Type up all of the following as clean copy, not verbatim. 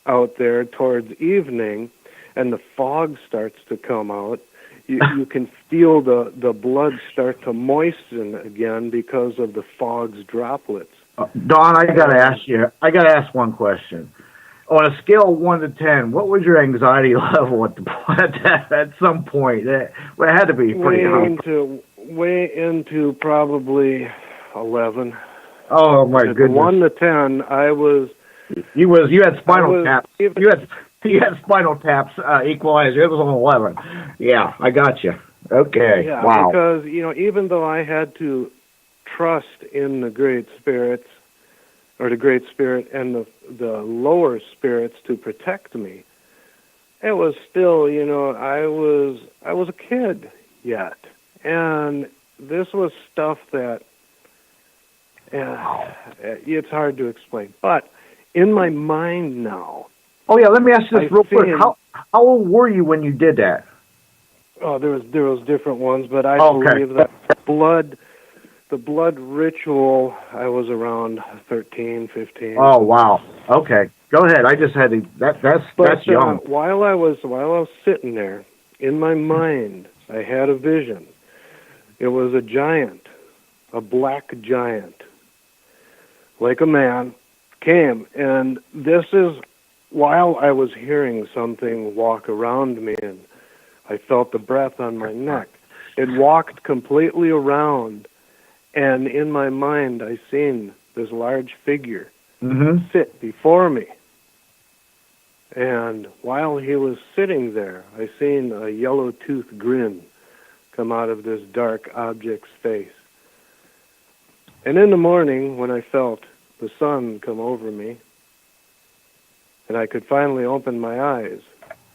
out there towards evening, and the fog starts to come out. You can feel the blood start to moisten again because of the fog's droplets. Don, I got to ask one question. On a scale of 1 to 10, what was your anxiety level at some point? It had to be pretty high. Way into probably 11. Oh my goodness! 1 to 10, I was. You had spinal taps. You had spinal taps equalizer. It was on 11. Yeah, I got you. Okay. Yeah, wow. Because even though I had to trust in the Great Spirits, or the Great Spirit and the lower spirits to protect me, it was still, I was a kid yet, and this was stuff that it's hard to explain. But in my mind now. Oh yeah, let me ask you this real quick. How old were you when you did that? Oh, there was different ones, but I believe that the blood ritual, I was around 13, 15. Oh wow. Okay, go ahead. I just had to. That's young. While I was sitting there, in my mind, I had a vision. It was a giant, a black giant, like a man, came, and this is while I was hearing something walk around me, and I felt the breath on my neck. It walked completely around, and in my mind, I seen this large figure sit before me. And while he was sitting there, I seen a yellow-toothed grin come out of this dark object's face. And in the morning, when I felt the sun come over me, and I could finally open my eyes,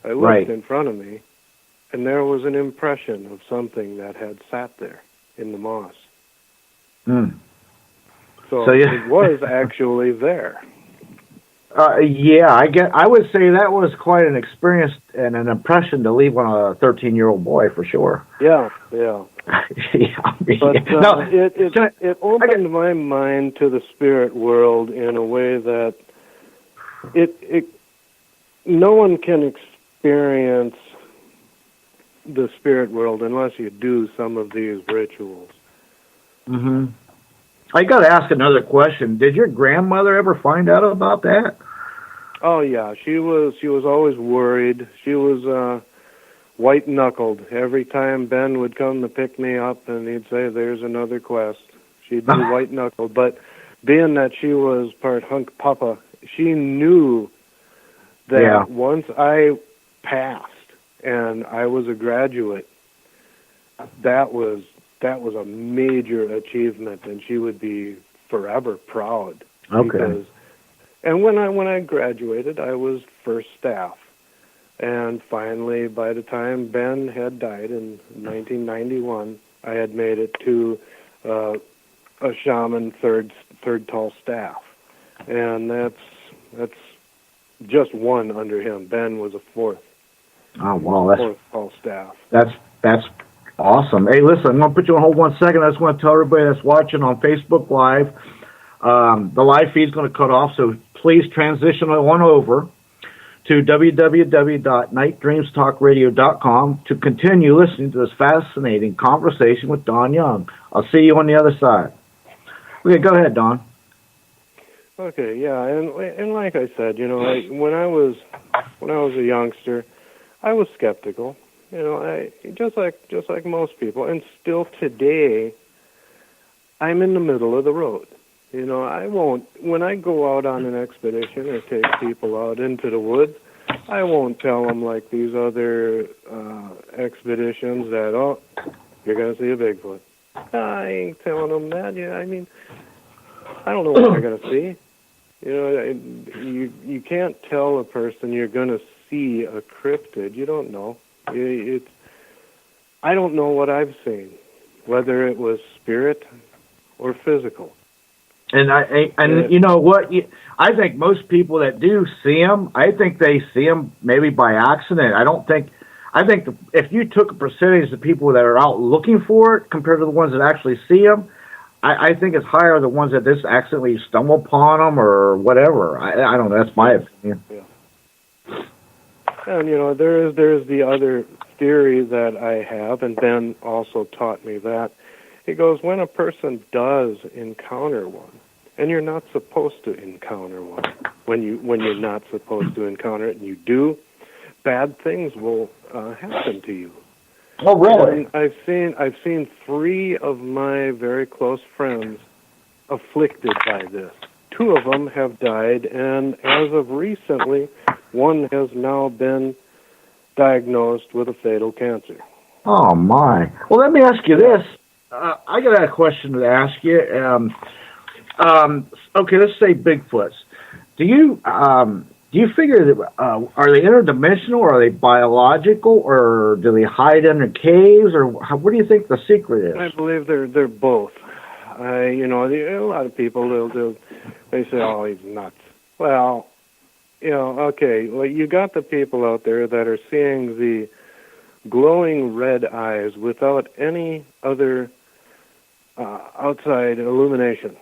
I looked in front of me, and there was an impression of something that had sat there in the moss. So it was actually there. Yeah, I would say that was quite an experience and an impression to leave on a 13-year-old boy for sure. Yeah. Yeah. But it opened my mind to the spirit world in a way that no one can experience the spirit world unless you do some of these rituals. I got to ask another question. Did your grandmother ever find out about that? Oh yeah, she was always worried. She was white-knuckled. Every time Ben would come to pick me up and he'd say, "There's another quest," she'd be white-knuckled. But being that she was part hunk papa, she knew that once I passed and I was a graduate, that was a major achievement, and she would be forever proud. Okay. And when I graduated, I was first staff. And finally, by the time Ben had died in 1991, I had made it to a shaman third tall staff. And that's just one under him. Ben was a fourth. Oh, wow. Fourth tall staff. That's awesome. Hey, listen, I'm going to put you on hold 1 second. I just want to tell everybody that's watching on Facebook Live, the live feed's going to cut off, so please transition on over to www.nightdreamstalkradio.com to continue listening to this fascinating conversation with Don Young. I'll see you on the other side. Okay, go ahead, Don. Okay, yeah, and like I said, when I was a youngster, I was skeptical. Just like most people, and still today, I'm in the middle of the road. I won't, when I go out on an expedition or take people out into the woods, I won't tell them like these other expeditions that, you're going to see a Bigfoot. I ain't telling them that. I mean, I don't know what they're going to see. You can't tell a person you're going to see a cryptid. You don't know. I don't know what I've seen, whether it was spirit or physical. And you know what? I think most people that do see them, I think they see them maybe by accident. I think if you took a percentage of people that are out looking for it compared to the ones that actually see them, I think it's higher the ones that just accidentally stumble upon them or whatever. I don't know. That's my opinion. Yeah. And there's the other theory that I have, and Ben also taught me that. He goes, when a person does encounter one, and you're not supposed to encounter one, when you're not supposed to encounter it, and you do, bad things will happen to you. Oh, really? And I've seen 3 of my very close friends afflicted by this. 2 of them have died, and as of recently, one has now been diagnosed with a fatal cancer. Oh, my. Well, let me ask you this. I got a question to ask you. Okay, let's say Bigfoots. Do you figure that are they interdimensional, or are they biological, or do they hide under caves, or what do you think the secret is? I believe they're both. A lot of people they say, "Oh, he's nuts." Well, okay. Well, you got the people out there that are seeing the glowing red eyes without any other outside illumination.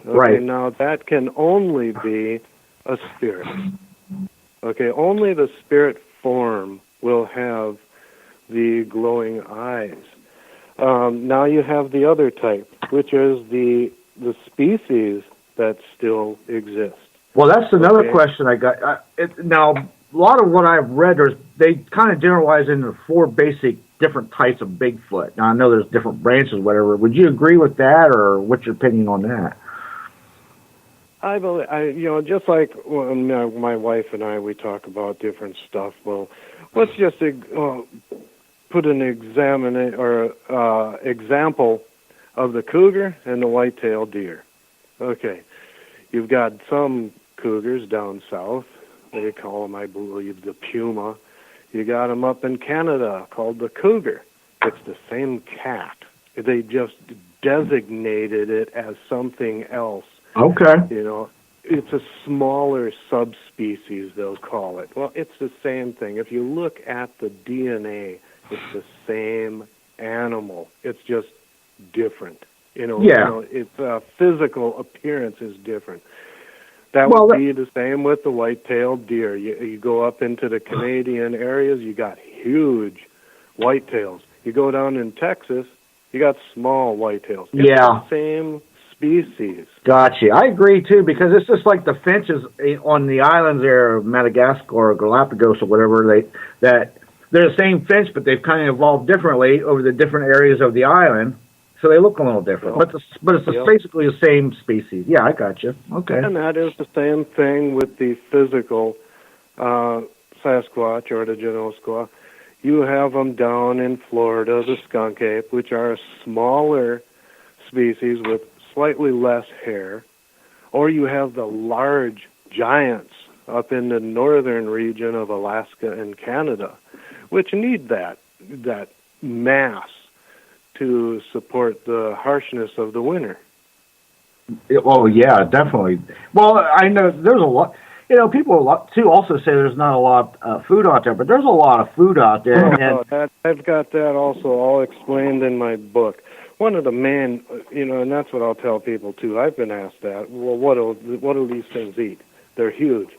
Okay, right. Now that can only be a spirit. Okay, only the spirit form will have the glowing eyes. Now you have the other type, which is the species that still exist. Well, that's another question I got. Now, a lot of what I've read they kind of generalize into 4 basic different types of Bigfoot. Now, I know there's different branches, whatever. Would you agree with that, or what's your opinion on that? I believe, just like when my wife and I, we talk about different stuff. Well, let's just put an example of the cougar and the white-tailed deer. Okay, you've got some cougars down south. They call them, I believe, the puma. You got them up in Canada called the cougar. It's the same cat. They just designated it as something else. Okay. It's a smaller subspecies, they'll call it. Well, it's the same thing. If you look at the DNA, it's the same animal. It's just different. Its physical appearance is different. That would be the same with the white-tailed deer. You go up into the Canadian areas, you got huge whitetails. You go down in Texas, you got small whitetails. It's the same species. Gotcha. I agree, too, because it's just like the finches on the islands there of Madagascar or Galapagos or whatever, they're the same finch, but they've kind of evolved differently over the different areas of the island. So they look a little different, but it's basically the same species. Yeah, I got you. Okay. And that is the same thing with the physical Sasquatch or the Genoskwa. You have them down in Florida, the skunk ape, which are a smaller species with slightly less hair. Or you have the large giants up in the northern region of Alaska and Canada, which need that mass to support the harshness of the winter. Oh, yeah, definitely. Well, I know there's a lot. People too also say there's not a lot of food out there, but there's a lot of food out there. I've got that also all explained in my book. One of the main, and that's what I'll tell people too. I've been asked that. Well, what do these things eat? They're huge.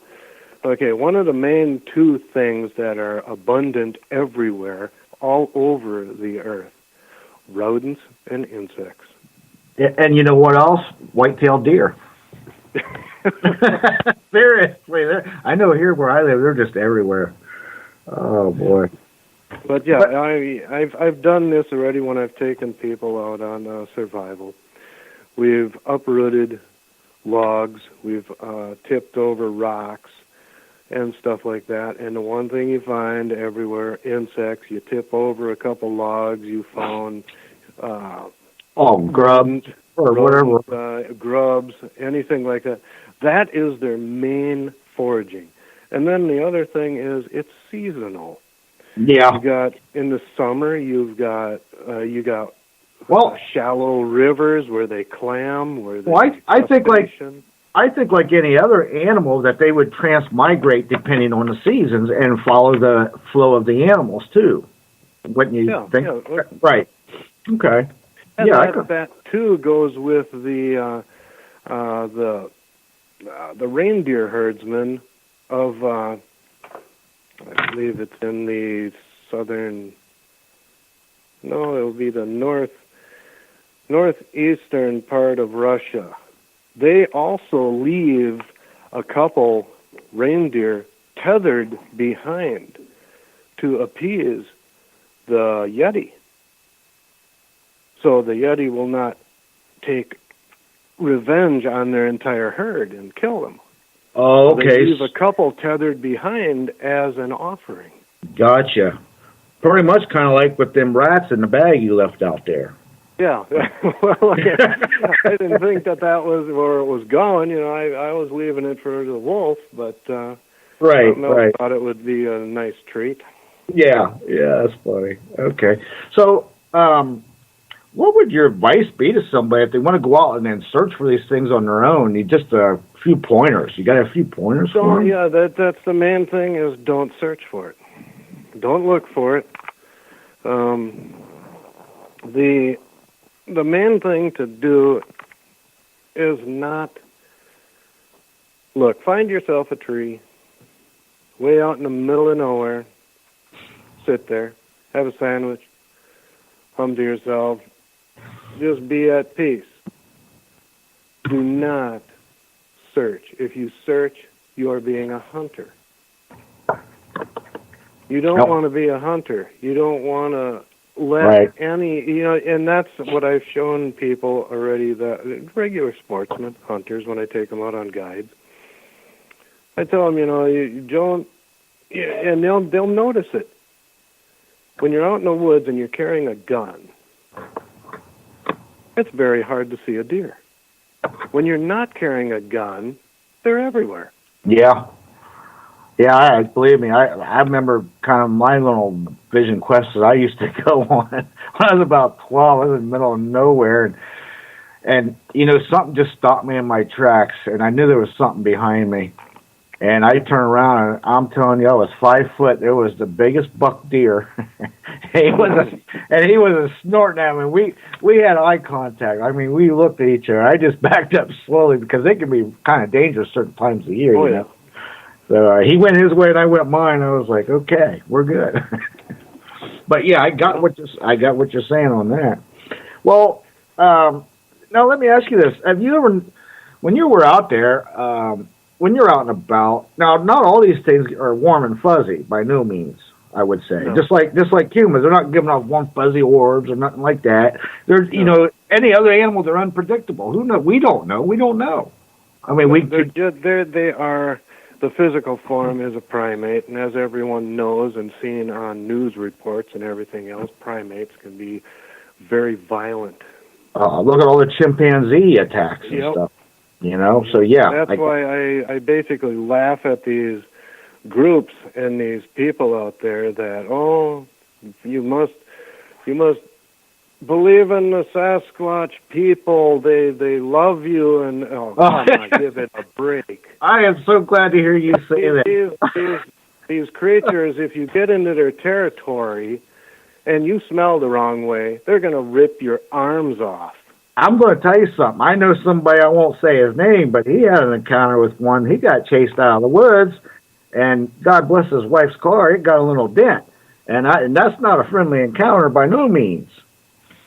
Okay, one of the main 2 things that are abundant everywhere, all over the earth: rodents and insects. And you know what else? White-tailed deer. Seriously, I know here where I live, they're just everywhere. Oh boy! But yeah, I've done this already when I've taken people out on survival. We've uprooted logs, we've tipped over rocks and stuff like that. And the one thing you find everywhere, insects. You tip over a couple logs, you found grubs or whatever, grubs, anything like that. That is their main foraging. And then the other thing is it's seasonal. Yeah. You got in the summer, you got shallow rivers where they clam, where they I think like any other animal that they would transmigrate depending on the seasons and follow the flow of the animals too. Wouldn't you think? Yeah. Right. Okay. And that too goes with the reindeer herdsmen of I believe it's in the southern. No, it'll be the northeastern part of Russia. They also leave a couple reindeer tethered behind to appease the Yeti. So the Yeti will not take revenge on their entire herd and kill them. Oh, okay. They leave a couple tethered behind as an offering. Gotcha. Pretty much kind of like with them rats in the bag you left out there. Yeah. Well, I didn't think that was where it was going. You know, I was leaving it for the wolf, but right. I thought it would be a nice treat. Yeah, that's funny. Okay. So, what would your advice be to somebody if they want to go out and then search for these things on their own? You just a few pointers. You got a few pointers for them? Yeah, that's the main thing is don't search for it. Don't look for it. The main thing to do is not look. Find yourself a tree way out in the middle of nowhere. Sit there, have a sandwich, hum to yourself. Just be at peace. Do not search. If you search, you are being a hunter. You don't want to be a hunter. You don't want to let any, and that's what I've shown people already, that regular sportsmen, hunters, when I take them out on guides. I tell them, you don't, and they'll notice it. When you're out in the woods and you're carrying a gun, it's very hard to see a deer. When you're not carrying a gun, they're everywhere. Yeah. Yeah, believe me, I remember kind of my little vision quests that I used to go on when I was about 12. I was in the middle of nowhere, and something just stopped me in my tracks, and I knew there was something behind me. And I turned around, and I'm telling you, I was 5 foot. There was the biggest buck deer. he was snorting at me. We had eye contact. I mean, we looked at each other. I just backed up slowly because they can be kind of dangerous certain times of year. You know? So he went his way and I went mine. I was like, okay, we're good. But yeah, I got what you're saying on that. Well, now let me ask you this: have you ever, when you were out there, when you're out and about? Now, not all these things are warm and fuzzy by no means. I would say, no. just like humans, they're not giving off warm fuzzy orbs or nothing like that. There's, any other animals are unpredictable. Who know? We don't know. We don't know. I mean, they are. The physical form is a primate, and as everyone knows and seen on news reports and everything else, primates can be very violent. Look at all the chimpanzee attacks and stuff. So yeah. That's why I basically laugh at these groups and these people out there that, you must believe in the Sasquatch people. They love you, and come on, give it a break. I am so glad to hear you say that. These creatures, if you get into their territory and you smell the wrong way, they're going to rip your arms off. I'm going to tell you something. I know somebody, I won't say his name, but he had an encounter with one. He got chased out of the woods, and God bless his wife's car, it got a little dent. And that's not a friendly encounter by no means.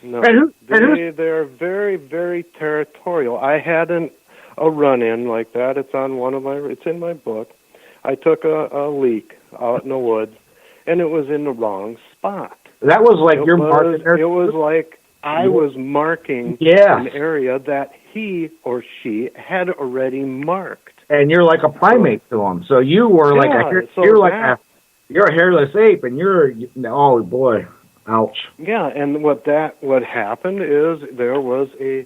No, they're very, very territorial. I had a run-in like that. It's in my book. I took a leak out in the woods, and it was in the wrong spot. That was like your marking. It was like I was marking an area that he or she had already marked. And you're like a primate to them. So you were you're a hairless ape, and oh boy. Ouch. Yeah, and what happened is there was a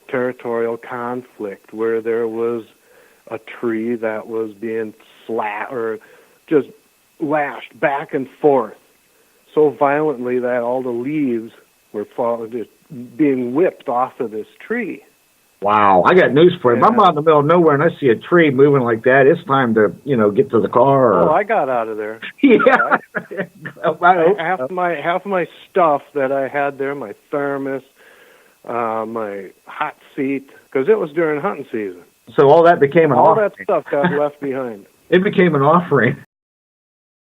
territorial conflict where there was a tree that was being just lashed back and forth so violently that all the leaves were just being whipped off of this tree. Wow, I got news for you. If I'm out in the middle of nowhere and I see a tree moving like that, it's time to, get to the car. Oh, I got out of there. Yeah. Half my stuff that I had there, my thermos, my hot seat, because it was during hunting season. So all that became an offering. All that stuff got left behind. It became an offering.